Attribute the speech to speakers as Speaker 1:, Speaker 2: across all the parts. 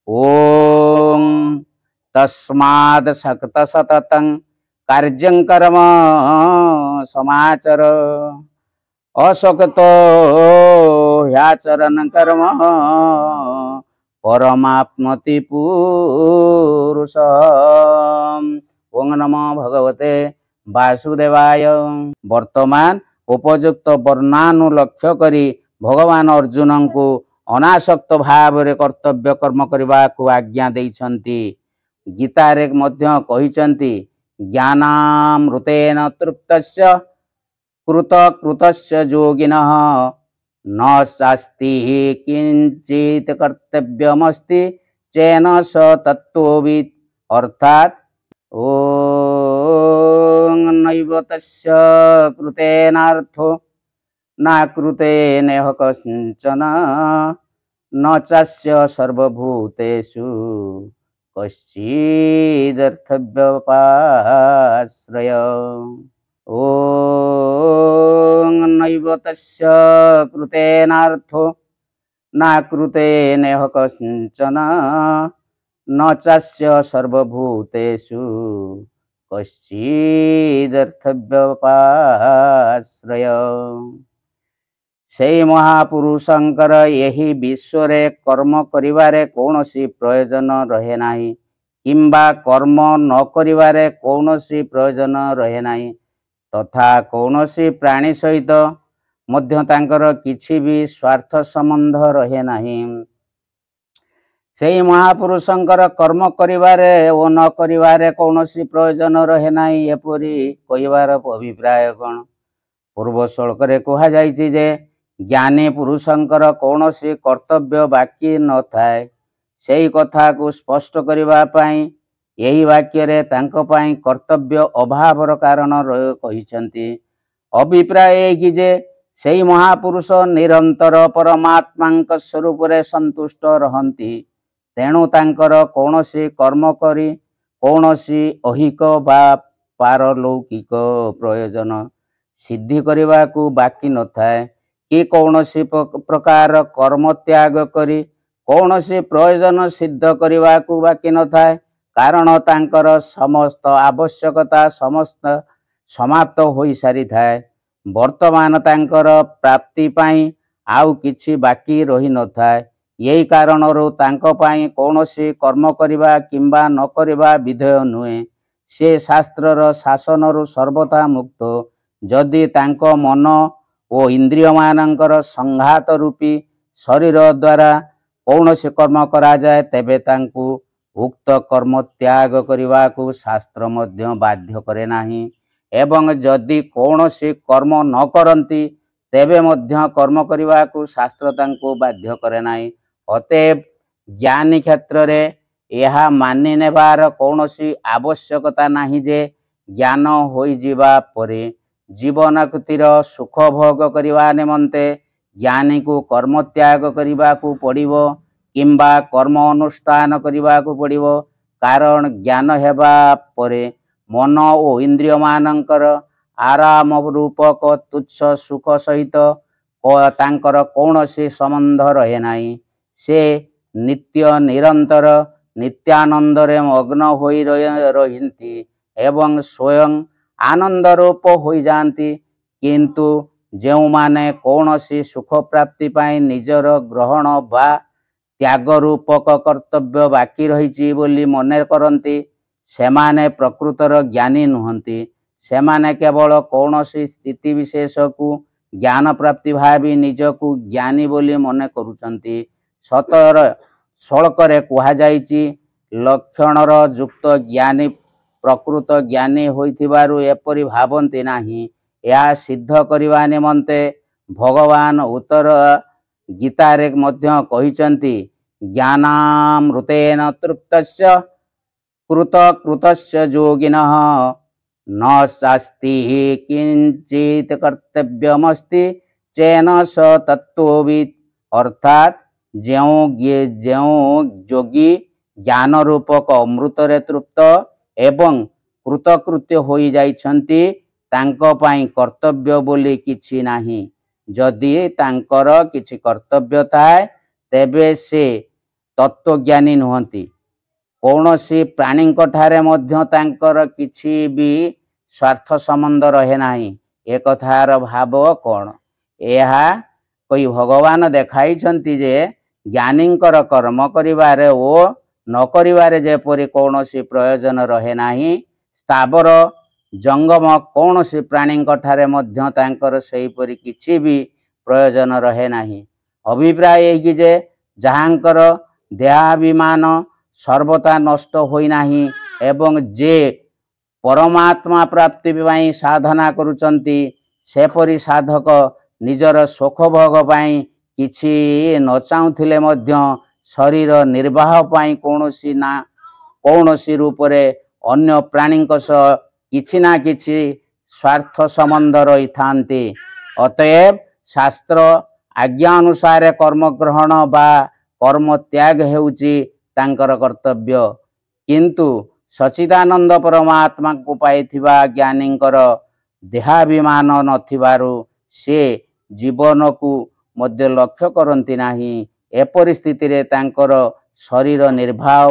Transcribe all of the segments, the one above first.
Speaker 1: ओम तस्माद् सक्त सततं कार्यं कर्म समाचर असक्तो ह्याचरण कर्म परमाप्नोति पुरुष। ओं नमो भगवते वासुदेवाय। वर्तमान उपयुक्त वर्णानुलक्ष्य करी भगवान अर्जुन को अनासक्त भाव रे कर्तव्य कर्म करने को आज्ञा देइछन्ति। गीता रे मध्य कहिछन्ति ज्ञानामृतेन तृप्तस्य कृतस्य योगिनः न शास्ति किंचित कर्तव्यमस्ति चेन स तत्त्ववित्। अर्थात ओं नैव तस्य कृतेनार्थो न कृतेनेह कश्चन न चास्य सर्वभूतेषु कश्चिदर्थव्यपाश्रय। ओं नैव तस्य कृतेनार्थो न कृतेनेह कश्चन न चास्य सर्वभूतेषु कश्चिदर्थव्यपाश्रय। सेई महापुरुषंकर यही विश्व रे कर्म करिवारे कौनसी प्रयोजन रहे नाही किंबा कर्म न करिवारे कौनसी प्रयोजन रहे नाही तथा कौनसी प्राणी सहित मध्य तांकर किछि भी स्वार्थ संबंध रहे नाही। सेई महापुरुषंकर कर्म करिवारे ओ न करिवारे कौनसी प्रयोजन रहे नाही एपरि कहिबार अभिप्राय कोन। पूर्व श्लोक रे कहा जायछि जे ज्ञानी पुरुषंकर कौनसी कर्तव्य बाकी न थाए। सेई कथा को स्पष्ट करिबा पई यही वाक्य रे तांको पई कर्तव्य अभावर कारण कहिछन्ति। अभिप्राय कि जे सेई महापुरुष निरंतर परमात्मांक स्वरूप रे संतुष्ट रहंती तेणु तांकर कौनसी कर्म करी कौनसी अहिक बा पारलौकिक प्रयोजन सिद्धि करने को बाकी न थाए कि कौनसी प्रकार कर्म त्याग करी कौनसी प्रयोजन सिद्ध करने को बाकी न थाए कारण तांकर समस्त आवश्यकता समस्त समाप्त हो सारी थाए। वर्तमान तांकर प्राप्ति पाई आउ किछि बाकी रही न थाए। यही कारण तांको पाई कौनसी कर्म करिबा किंबा न करिबा विधेय नुहे। से शास्त्रर शासन सर्वथा मुक्त। जदि तांको मन ओ इंद्रिय मानकर संघात रूपी शरीर द्वारा कौनसी कर्म करा जाए तेबे तांकु उक्त कर्म त्याग करने को शास्त्र मध्य बाध्य करे नाही एवं जदि कौनसी कर्म न करती तेबे मध्य कर्म करने को शास्त्र तांकु बाध्य करे नाही। अतएव ज्ञानी क्षेत्र रे यह मानि नेबार कौनसी आवश्यकता नाही जे ज्ञान होई जीवा परे जीवन कृतिर सुख भोग करने निमंते ज्ञानी को कर्म त्याग करने को पड़िबो किंबा कर्म अनुष्ठान करने को पड़िबो। कारण ज्ञान हेबा परे मन और इंद्रिय मानकर आराम रूपक तुच्छ सुख सहित तांकर कौनसी संबंध रहे नाही। से नित्य निरंतर नित्यानंद रे मग्न होई रहिंती एवं स्वयं आनंद रूप हो जाती किंतु जो माने कौनसी सुख प्राप्ति पाई निजर ग्रहण बा त्याग रूपक कर्तव्य बाकी रही बोली मने करती सेमाने प्रकृतर ज्ञानी नुहंती। सेमाने केवल कौनसी स्थिति विशेष को ज्ञान प्राप्ति भावी निजकु ज्ञानी बोली मने करुचंती। 17 श्लोकरे कहा जायछि लक्षणर युक्त ज्ञानी प्रकृत ज्ञानी होइथिबारु एपरि भावंती नाही। या सिद्ध करने निमंते भगवान उत्तर गीता रे मध्य कहिचंती ज्ञानामृतेन तृप्तस्य कृतस्य योगिनः न शास्ति किंचित कर्तव्यमस्ति चेन स तत्त्ववित्। अर्थात ज्यों योगी ज्ञान रूपक अमृत रे तृप्त एवं कृतकृत्य हो जाइछन्ति तांको पाई कर्तव्य बोली किछि नाही। जदि तांकर किछि कर्तव्य थाए तेबे से तत्वज्ञानी नुहंती। कौनसी प्राणी ठारे मध्य तांकर किछि भी स्वार्थ संबंध रहे नाही। ए कथार भाव कौन? यह कोई भगवान देखाई जे ज्ञानींकर कर्म करिवारे ओ न करिवारे जेपरि कौनसी प्रयोजन रहे नाही। स्थावर जंगम कौनसी प्राणी ठारे मध्य तांकर सेहीपरि किछि भी प्रयोजन रहे नाही। अभिप्राय कि जे जहांकर देहाभिमान सर्वथा नष्ट होई नाही एवं जे परमात्मा प्राप्ति पाई साधना करुचंती सेपरि साधक निजर सुख भोग पाई किछि न चाहुथिले मध्य शरीर निर्वाह पाई कौनसी रूपरे अन्य प्राणी किछि ना किछि स्वार्थ संबंध रही थांती। अतएव शास्त्र आज्ञा अनुसार कर्म ग्रहण बा कर्म त्याग हेउची तांकर कर्तव्य। किंतु सच्चिदानंद परमात्मा को पाइथिबा ज्ञानींकर देहाभिमान नथिबारु से जीवन को मध्य लक्ष्य करती नाही। ए परिस्थिति रे तांकर शरीर निर्वाह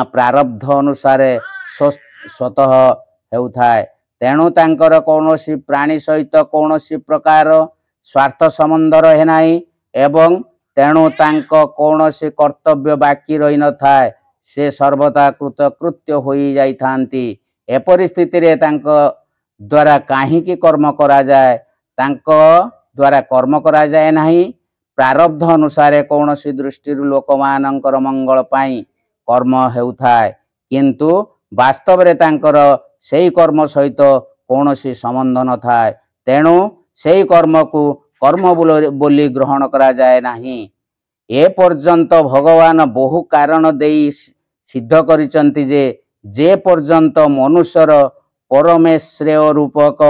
Speaker 1: प्रारब्ध अनुसार स्वतः हेउथाय। तेणु तांकर कौनसी प्राणी सहित कौनसी प्रकार स्वार्थ संबंध रहे नाही एवं तेणु तांक कौनसी कर्तव्य बाकी रही न थाए। से सर्वदा कृतकृत्य होई जाइथांती। ए परिस्थिति रे तांक द्वारा काहींकी कर्म करा जाए, तांक द्वारा कर्म करा जाए नाही। प्रारब्ध अनुसार कौनसी दृष्टि लोकमानंकर मंगल पाई कर्म हेउथाए, किंतु वास्तव रे तांकर सेही कर्म सहित कौनसी संबंध न थाए। तेणु सेही कर्म को कर्म बोली ग्रहण करा जाए नाही। ए पर्यंत भगवान बहु कारण देई सिद्ध करिसंती जे पर्यंत मनुष्यर परमेश्वर रूपक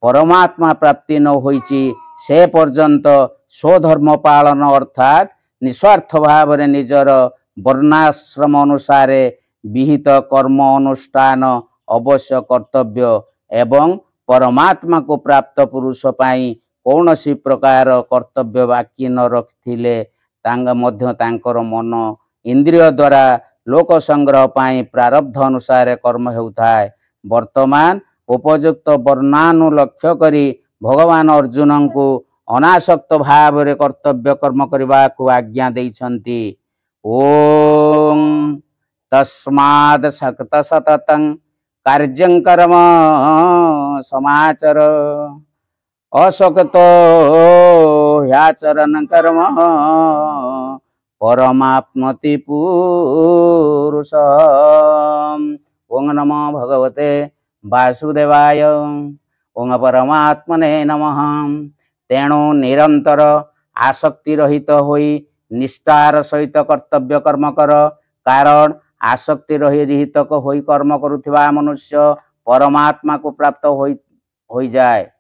Speaker 1: परमात्मा प्राप्ति न होईची से पर्यंत स्वधर्म पालन अर्थात निस्वार्थ भाव रे निजर वर्णाश्रम अनुसार विहित कर्म अनुष्ठान अवश्य कर्तव्य एवं परमात्मा को प्राप्त पुरुष पाई कौनसी प्रकार कर्तव्य बाकी न रखिले तांकर मन इंद्रिय द्वारा लोक संग्रह पाई प्रारब्ध अनुसार कर्म हेउथाय। वर्तमान उपयुक्त वर्णानुलक्ष्य करी भगवान अर्जुन को अनासक्त भाव रे कर्तव्य कर्म करबा को आज्ञा देइछंती। ओम तस्माद् सक्त सततं कार्यं कर्म समाचर असक्तो ह्याचरण कर्म परमाप्नोति पुरुष। ओं नमो भगवते वासुदेवाय। ओं परमात्मने नमः। तेणु निरंतर आसक्ति रहित होई निष्ठार सहित कर्तव्य कर्म कर, कारण आसक्ति रहित होई कर्म करुथिबा मनुष्य परमात्मा को प्राप्त होई जाए।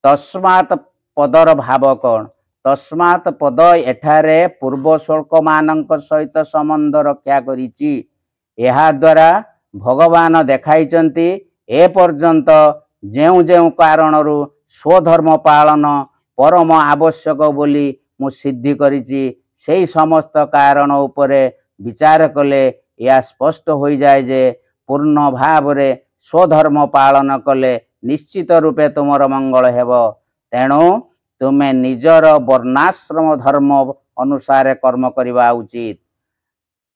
Speaker 1: तस्मात् पदर भाव कौन? तस्मात् पद एठारे पूर्व श्लोक मानक सहित संबंध रक्षा करिछि। एहा द्वारा भगवान देखाइचंती ए पर्यंत जेउ जेउ कारणरू स्वधर्म पालन परम आवश्यक बोली मु सिद्धि करिछि, सेही समस्त कारण उपरे विचार कले या स्पष्ट हो जाए जे पूर्ण भाव रे स्वधर्म पालन कले निश्चित रूपे तुमर मंगल हेब। तेणु तुमे निजर वर्णाश्रम धर्म अनुसार कर्म करवा उचित।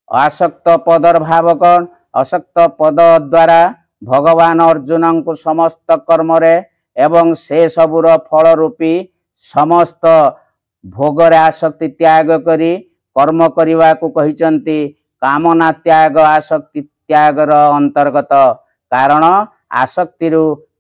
Speaker 1: आसक्त पदर भाव कौन? आसक्त पद द्वारा भगवान अर्जुन को समस्त कर्म रे एवं से सबुर फल रूपी समस्त भोगरे आसक्ति त्याग करी कर्म करने को कहिचंती। कामना त्याग आसक्ति त्यागर अंतर्गत, कारण आसक्ति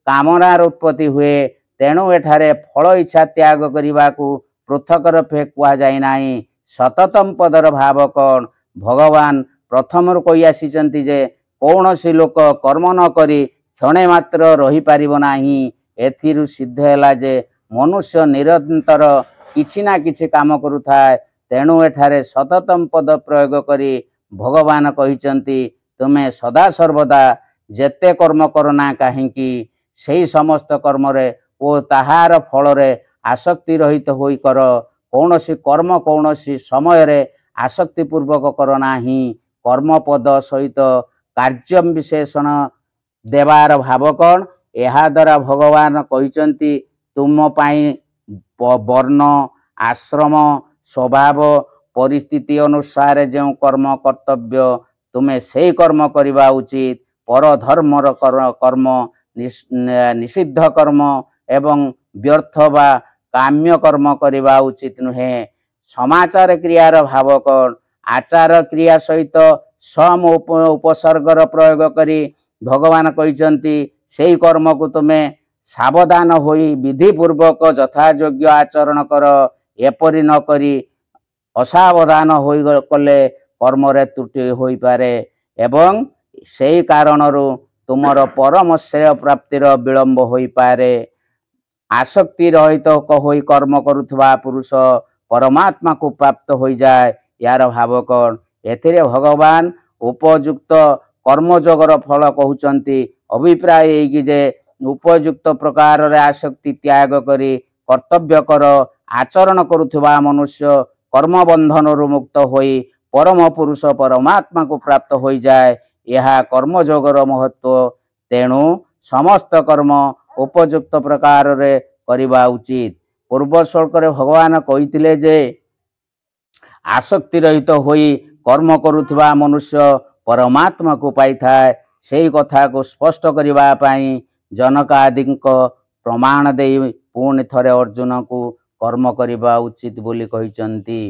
Speaker 1: कामनार उत्पत्ति हुए। तेणु एठारे फल इच्छा त्याग करने को पृथक रूपे कह जाए नाही। सततम पदर भाव कौन? भगवान प्रथम कही आसीचंती जे कौनसी लोक कर्म न करी क्षणे मात्र रही पारिबो नाही। एथिरु सिद्ध हैला जे मनुष्य निरंतर किछि ना किछि काम करुथाय। तेणु एठारे सततम पद प्रयोग करी भगवान कहिचंती तुमे सदा सर्वदा जेते कर्म करना काहींकी सेही समस्त कर्म रे ओ ताहार फल रे आसक्ति रहित होई कर। कौनसी कर्म कौनसी समय रे आसक्तिपूर्वक कर नाही। कर्मपद सहित कार्य विशेषण देवार भाव कौन यह द्वारा भगवान कहते तुम पाई वर्ण आश्रम स्वभाव परिस्थिति अनुसार जो कर्म कर्तव्य तुम्हें से कर्म करवा उचित। पर धर्म कर्म निषिद्ध कर्म एवं व्यर्थ वा काम्य कर्म करवा उचित नुहे। समाचार क्रियार भाव कौन आचार क्रिया सहित सम उपसर्गर प्रयोग करी भगवान कहते से कर्म को तुम्हें सावधान होई विधिपूर्वक यथायोग्य आचरण कर। एपरि न करी असावधान होई कले कर्म रे त्रुटि होई पारे एवं से कारणरू तुमर परम श्रेय प्राप्तिर विलंब होई पारे। आसक्ति रहित होई कर्म करुथबा पुरुष परमात्मा को प्राप्त होई जाए यार भाव कौन एथिरे भगवान उपयुक्त कर्मयोगर फल कहउचंती। अभिप्राय कि जे उपयुक्त प्रकार रे आसक्ति त्याग करी कर्तव्य कर आचरण करुथबा मनुष्य कर्म बंधन रु मुक्त होई परम पुरुष परमात्मा को प्राप्त होई जाए यह कर्मयोगर महत्व। तेणु समस्त कर्म उपयुक्त प्रकार रे करिबा उचित। पूर्व श्लोक रे भगवान कहिथिले जे आसक्ति रहित होई कर्म करुथबा मनुष्य परमात्मा को पाई थाए। सेही कथा को स्पष्ट करिबा पई जनक आदि प्रमाण दे पुणी थरे अर्जुन को कर्म करिबा उचित बोली कहिचंती।